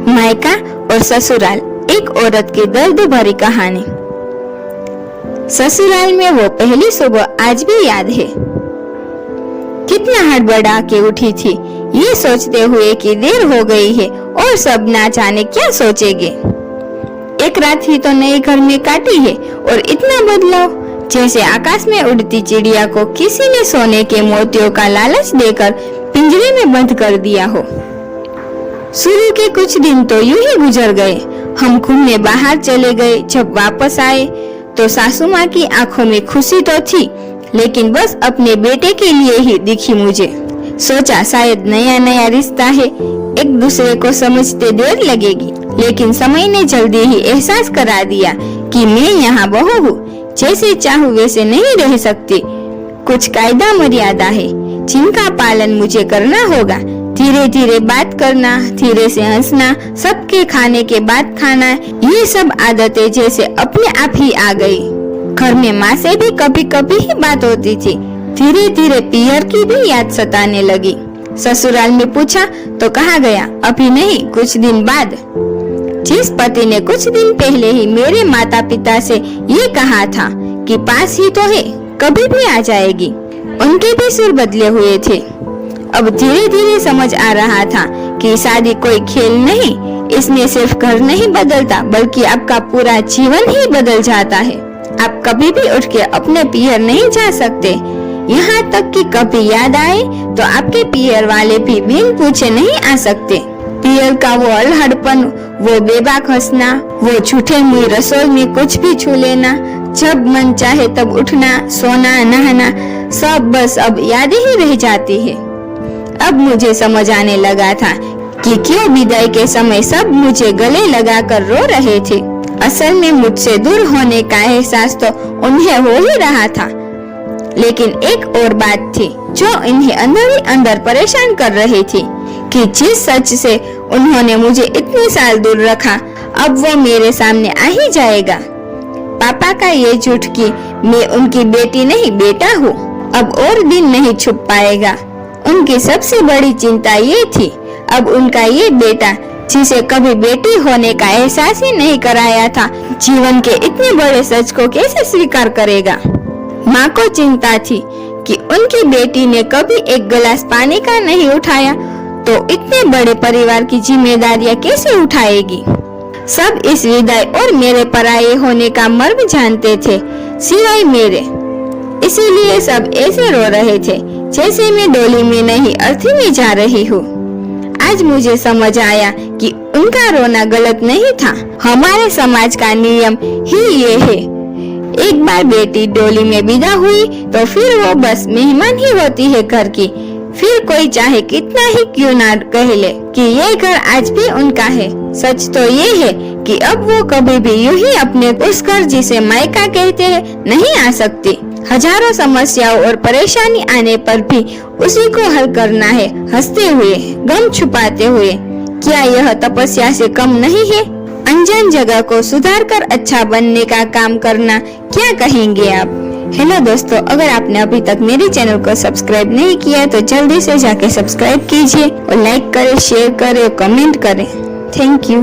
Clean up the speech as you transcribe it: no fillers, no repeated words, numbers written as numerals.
मायका और ससुराल, एक औरत की दर्द भरी कहानी। ससुराल में वो पहली सुबह आज भी याद है। कितना हड़बड़ा के उठी थी, ये सोचते हुए कि देर हो गई है और सब ना जाने क्या सोचेंगे। एक रात ही तो नए घर में काटी है और इतना बदलाव, जैसे आकाश में उड़ती चिड़िया को किसी ने सोने के मोतियों का लालच देकर पिंजरे में बंद कर दिया हो। शुरू के कुछ दिन तो यूं ही गुजर गए। हम घूमने बाहर चले गए। जब वापस आए तो सासू माँ की आंखों में खुशी तो थी, लेकिन बस अपने बेटे के लिए ही दिखी मुझे। सोचा शायद नया नया रिश्ता है, एक दूसरे को समझते देर लगेगी, लेकिन समय ने जल्दी ही एहसास करा दिया कि मैं यहाँ बहू हूँ, जैसे चाहूँ वैसे नहीं रह सकती। कुछ कायदा मर्यादा है जिनका पालन मुझे करना होगा। धीरे धीरे बात करना, धीरे से हंसना, सबके खाने के बाद खाना, ये सब आदतें जैसे अपने आप ही आ गई। घर में माँ से भी कभी कभी ही बात होती थी। धीरे धीरे पियर की भी याद सताने लगी। ससुराल में पूछा तो कहा गया अभी नहीं, कुछ दिन बाद। जिस पति ने कुछ दिन पहले ही मेरे माता पिता से ये कहा था कि पास ही तो है, कभी भी आ जाएगी, उनके भी सुर बदले हुए थे। अब धीरे धीरे समझ आ रहा था कि शादी कोई खेल नहीं, इसमें सिर्फ घर नहीं बदलता, बल्कि आपका पूरा जीवन ही बदल जाता है। आप कभी भी उठ के अपने पियर नहीं जा सकते, यहाँ तक कि कभी याद आए तो आपके पियर वाले भी बिन पूछे नहीं आ सकते। पियर का वो अल्हड़पन, वो बेबाक हंसना, वो झूठे मुंह रसोई में कुछ भी छू लेना, जब मन चाहे तब उठना, सोना, नहाना, सब बस अब याद ही रह जाती है। अब मुझे समझ आने लगा था कि क्यों विदाई के समय सब मुझे गले लगाकर रो रहे थे। असल में मुझसे दूर होने का एहसास तो उन्हें हो ही रहा था, लेकिन एक और बात थी जो इन्हें अंदर ही अंदर परेशान कर रही थी कि जिस सच से उन्होंने मुझे इतने साल दूर रखा, अब वो मेरे सामने आ ही जाएगा। पापा का ये झूठ कि मैं उनकी बेटी नहीं बेटा हूँ, अब और दिन नहीं छुप पाएगा। उनकी सबसे बड़ी चिंता ये थी, अब उनका ये बेटा जिसे कभी बेटी होने का एहसास ही नहीं कराया था, जीवन के इतने बड़े सच को कैसे स्वीकार करेगा। माँ को चिंता थी कि उनकी बेटी ने कभी एक गिलास पानी का नहीं उठाया, तो इतने बड़े परिवार की जिम्मेदारियाँ कैसे उठाएगी। सब इस विदाई और मेरे पराये होने का मर्म जानते थे, सिवाय मेरे। इसीलिए सब ऐसे रो रहे थे जैसे मैं डोली में नहीं, अर्थी में जा रही हूँ। आज मुझे समझ आया कि उनका रोना गलत नहीं था। हमारे समाज का नियम ही ये है, एक बार बेटी डोली में विदा हुई तो फिर वो बस मेहमान ही होती है घर की। फिर कोई चाहे कितना ही क्यों ना कह ले कि ये घर आज भी उनका है, सच तो ये है कि अब वो कभी भी यूं ही अपने उस घर जिसे मायका कहते हैं नहीं आ सकती। हजारों समस्याओं और परेशानी आने पर भी उसी को हल करना है, हंसते हुए, गम छुपाते हुए। क्या यह तपस्या से कम नहीं है? अनजान जगह को सुधार कर अच्छा बनने का काम करना, क्या कहेंगे आप? हेलो दोस्तों, अगर आपने अभी तक मेरे चैनल को सब्सक्राइब नहीं किया तो जल्दी से जाके सब्सक्राइब कीजिए और लाइक करें, शेयर करें, कमेंट करें। Thank you.